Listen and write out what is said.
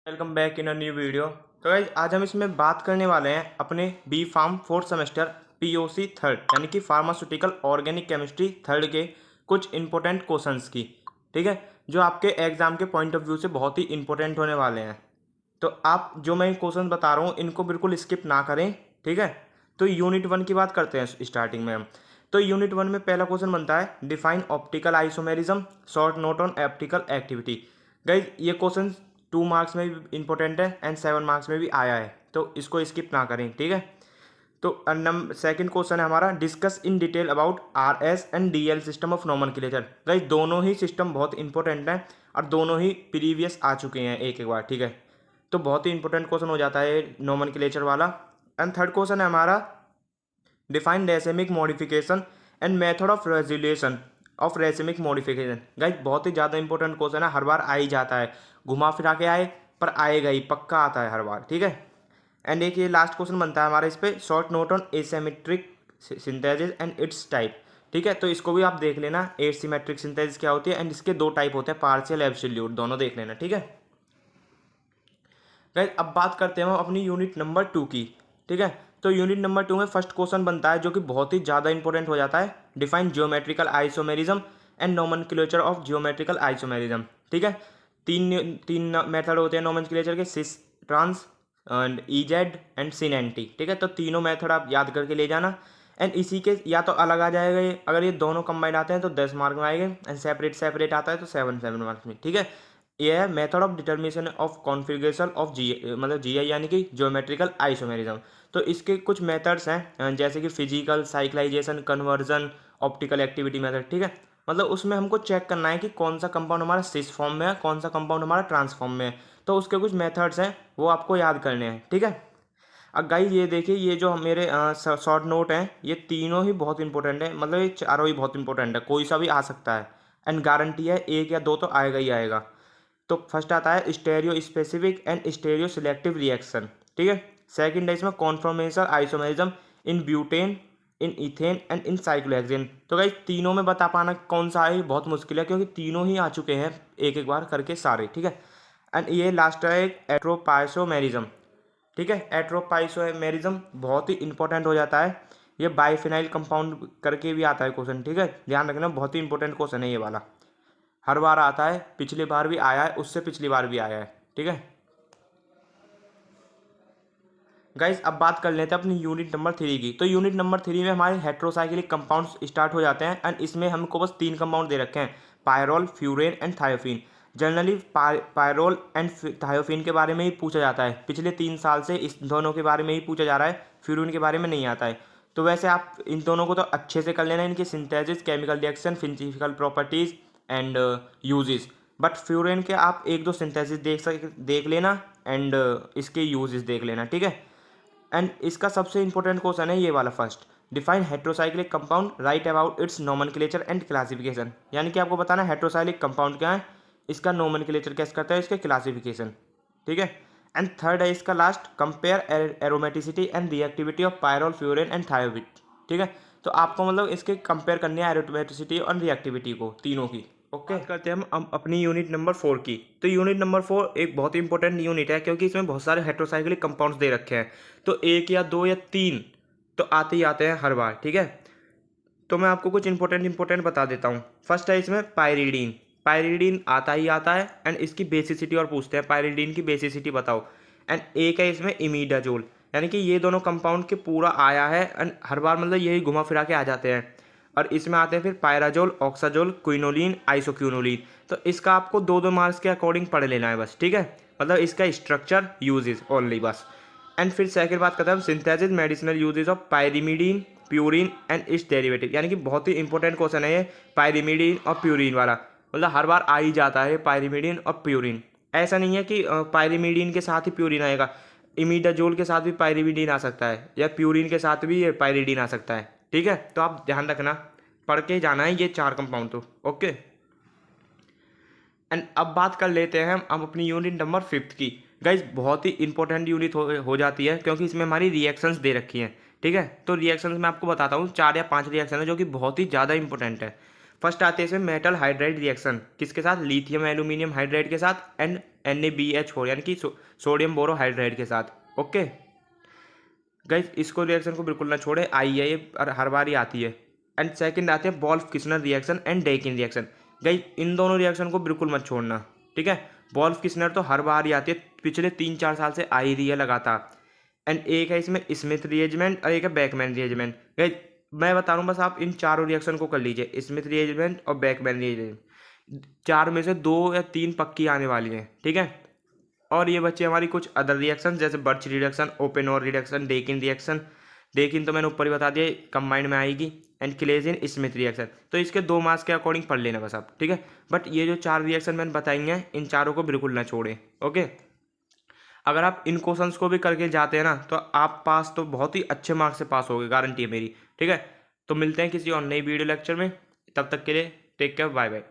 Welcome back in a new video. तो guys आज हम इसमें बात करने वाले हैं अपने B Pharm fourth semester POC third यानी कि फार्मास्यूटिकल ऑर्गेनिक केमिस्ट्री थर्ड के कुछ इंपॉर्टेंट क्वेश्चंस की। ठीक है, जो आपके एग्जाम के पॉइंट ऑफ व्यू से बहुत ही इंपॉर्टेंट होने वाले हैं। तो आप जो मैं क्वेश्चन बता रहा हूँ इनको बिल्कुल स्किप ना करें। ठीक है, तो यूनिट वन की बात करते हैं स्टार्टिंग में हम। तो यूनिट वन में पहला क्वेश्चन बनता है define optical isomerism, short note on optical activity. Guys ये क्वेश्चन 2 मार्क्स में भी इंपॉर्टेंट है एंड 7 मार्क्स में भी आया है, तो इसको स्किप ना करें। ठीक है, तो सेकंड क्वेश्चन है हमारा discuss in detail about RS and DL system of nomenclature. Guys दोनों ही सिस्टम बहुत इंपॉर्टेंट हैं और दोनों ही प्रीवियस आ चुके हैं एक एक बार। ठीक है, तो बहुत ही इंपॉर्टेंट क्वेश्चन हो जाता है नोमेनक्लेचर वाला। एंड थर्ड क्वेश्चन है हमारा define racemic modification and method of resolution of racemic modification. Guys बहुत ही ज़्यादा इंपॉर्टेंट क्वेश्चन है, हर बार आ ही जाता है, घुमा फिरा के आए पर आएगा ही, पक्का आता है हर बार। ठीक है, एंड एक ये लास्ट क्वेश्चन बनता है हमारा इस पे short note on asymmetric synthesis and it's type. ठीक है, तो इसको भी आप देख लेना एसिमेट्रिक सिंथेसिस क्या होती है एंड इसके दो टाइप होते हैं, पार्शियल एब्सोल्यूट, दोनों देख लेना। ठीक है गाइस, अब बात करते हैं हम अपनी यूनिट नंबर 2 की। ठीक है, तो यूनिट नंबर 2 में फर्स्ट क्वेश्चन बनता है जो कि बहुत ही ज़्यादा इंपॉर्टेंट हो जाता है, define geometrical isomerism and nomenclature of geometrical isomerism. ठीक है, तीन तीन मेथड होते हैं नोमेनक्लेचर के, cis, trans and E Z and syn anti. ठीक है, तो तीनों मेथड आप याद करके ले जाना। एंड इसी के या तो अलग आ जाएगा ये, अगर ये दोनों कंबाइंड आते हैं तो 10 मार्क में आएंगे एंड सेपरेट सेपरेट आता है तो 7 मार्क्स में। ठीक है, ये है method of determination of configuration of G, मतलब जी आई यानी कि ज्योमेट्रिकल आइसोमेरिज्म। तो इसके कुछ मेथड्स हैं जैसे कि physical, cyclisation, conversion, optical activity method. ठीक है, मतलब उसमें हमको चेक करना है कि कौन सा कंपाउंड हमारा सिस फॉर्म में है, कौन सा कंपाउंड हमारा ट्रांसफॉर्म में है, तो उसके कुछ मेथड्स हैं वो आपको याद करने हैं। ठीक है, अब गाइस ये देखिए, ये जो मेरे शॉर्ट नोट हैं ये तीनों ही बहुत इंपॉर्टेंट है, मतलब ये चारों ही बहुत इंपॉर्टेंट है, कोई सा भी आ सकता है एंड गारंटी है एक या दो तो आएगा ही आएगा। तो फर्स्ट आता है stereo specific and stereo selective reaction. ठीक है, सेकंड है इसमें conformation isomerism in butane, in ethane and in cyclohexane. तो गाइस तीनों में बता पाना कौन सा है बहुत मुश्किल है, क्योंकि तीनों ही आ चुके हैं एक एक बार करके सारे। ठीक है, एंड ये लास्ट है एक एट्रोपाइसोमेरिज्म। ठीक है, एट्रोपाइसोमेरिज्म बहुत ही इंपॉर्टेंट हो जाता है, ये बाइफिनाइल कंपाउंड करके भी आता है क्वेश्चन। ठीक है, ध्यान रखना, बहुत ही इंपॉर्टेंट क्वेश्चन है ये वाला, हर बार आता है, पिछली बार भी आया है, उससे पिछली बार भी आया है। ठीक है गाइस, अब बात कर लेते हैं अपनी यूनिट नंबर 3 की। तो यूनिट नंबर 3 में हमारे हेट्रोसाइक्लिक कंपाउंड्स स्टार्ट हो जाते हैं एंड इसमें हमको बस 3 कंपाउंड दे रखे हैं, pyrrole, furan and thiophene. Generally pyrrole and thiophene के बारे में ही पूछा जाता है, पिछले 3 साल से इस दोनों के बारे में ही पूछा जा रहा है, फ्यूरेन के बारे में नहीं आता है। तो वैसे आप इन दोनों को तो अच्छे से कर लेना, इनकी synthesis, chemical reaction, physical properties and uses. But furan के आप एक दो सिंथेसिस देख लेना एंड इसके यूजेस देख लेना। ठीक है, एंड इसका सबसे इंपॉर्टेंट क्वेश्चन है ये वाला first, define heterocyclic compound, right about it's nomenclature and classification. यानी कि आपको बताना है हेट्रोसाइक्लिक कंपाउंड क्या है, इसका नोमेनक्लेचर कैसे करता है, इसके क्लासिफिकेशन। ठीक है, एंड थर्ड है इसका last, compare aromaticity and reactivity of pyrrole, furan and थायोविट। ठीक है, तो आपको मतलब इसके कंपेयर करनी है एरोमेटिसिटी और रिएक्टिविटी को, तीनों की। ओके, बात करते हैं हम अपनी यूनिट नंबर 4 की। तो यूनिट नंबर 4 एक बहुत ही इंपॉर्टेंट यूनिट है, क्योंकि इसमें बहुत सारे हेट्रोसाइक्लिक कंपाउंड्स दे रखे हैं, तो एक या दो या तीन तो आते ही आते हैं हर बार। ठीक है, तो मैं आपको कुछ इंपॉर्टेंट बता देता हूँ। फर्स्ट है इसमें पायरिडीन। पायरिडीन आता ही आता है एंड इसकी बेसिसिटी और पूछते हैं, पायरिडीन की बेसिसिटी बताओ। एंड एक है इसमें इमीडाजोल, यानी कि ये दोनों कंपाउंड के पूरा आया है एंड हर बार मतलब यही घुमा फिरा के आ जाते हैं। और इसमें आते हैं फिर पायराजोल, ऑक्साजोल, क्विनोलिन, आइसोक्विनोलिन। तो इसका आपको 2-2 मार्क्स के अकॉर्डिंग पढ़ लेना है बस। ठीक है, मतलब इसका स्ट्रक्चर, यूजेस ओनली बस। एंड फिर सेकंड बात करते हैं हम synthesis medicinal uses of pyrimidine, purine and it's derivative. यानी कि बहुत ही इंपॉर्टेंट क्वेश्चन है ये पायरिमिडीन और प्यूरिन वाला, मतलब हर बार आ ही जाता है पायरिमिडीन और प्यूरिन। ऐसा नहीं है कि पायरिमिडीन के साथ ही प्यूरिन आएगा, इमिडाजोल के साथ भी पायरिमिडीन आ सकता है या प्यूरिन के साथ भी ये पायरिडीन आ सकता है। ठीक है, तो आप ध्यान रखना, पढ़ के जाना है ये 4 कंपाउंड तो। ओके, एंड अब बात कर लेते हैं हम अपनी यूनिट नंबर 5 की। गाइज बहुत ही इंपॉर्टेंट यूनिट हो जाती है, क्योंकि इसमें हमारी रिएक्शंस दे रखी हैं। ठीक है, तो रिएक्शंस में आपको बताता हूँ 4 या 5 रिएक्शन है जो कि बहुत ही ज़्यादा इंपॉर्टेंट है। फर्स्ट आते हैं इसमें मेटल हाइड्राइड रिएक्शन, किसके साथ, लिथियम एल्यूमिनियम हाइड्राइड के साथ एंड NaBH4 यानी कि सोडियम बोरोहाइड्राइड के साथ। ओके गाइस, इसको रिएक्शन को बिल्कुल ना छोड़े, आई हर बार ही आती है। एंड सेकंड आते हैं Wolff Kishner reaction and Dakin reaction. Guys, इन दोनों रिएक्शन को बिल्कुल मत छोड़ना, ठीक है। वोल्फ किस्नर तो हर बार ही आती है, पिछले 3-4 साल से आ ही रही है लगातार। एंड एक है इसमें स्मिथ रिएजमेंट और एक है बैकमैन रिएजमेंट। गाइस, मैं बता रहा हूँ, बस आप इन चारों रिएक्शन को कर लीजिए, स्मिथ रिएजमेंट और बैकमैन रिएजमेंट। 4 में से 2 या 3 पक्की आने वाली हैं, ठीक है। और ये बच्चे हमारी कुछ अदर रिएक्शन, जैसे बर्च रिडक्शन, ओपन और रिडक्शन, डेकिन रिएक्शन। डेकिन तो मैंने ऊपर ही बता दिया, कंबाइंड में आएगी। एंड क्लेजिन स्मिथ रिएक्शन, तो इसके 2 मार्क्स के अकॉर्डिंग पढ़ लेना बस आप, ठीक है। बट ये जो 4 रिएक्शन मैंने बताई हैं, इन चारों को बिल्कुल ना छोड़ें। ओके, अगर आप इन क्वेश्चंस को भी करके जाते हैं ना, तो आप पास तो बहुत ही अच्छे मार्क्स से पास होगे, गारंटी है मेरी, ठीक है। तो मिलते हैं किसी और नई वीडियो लेक्चर में, तब तक के लिए टेक केयर, बाय बाय।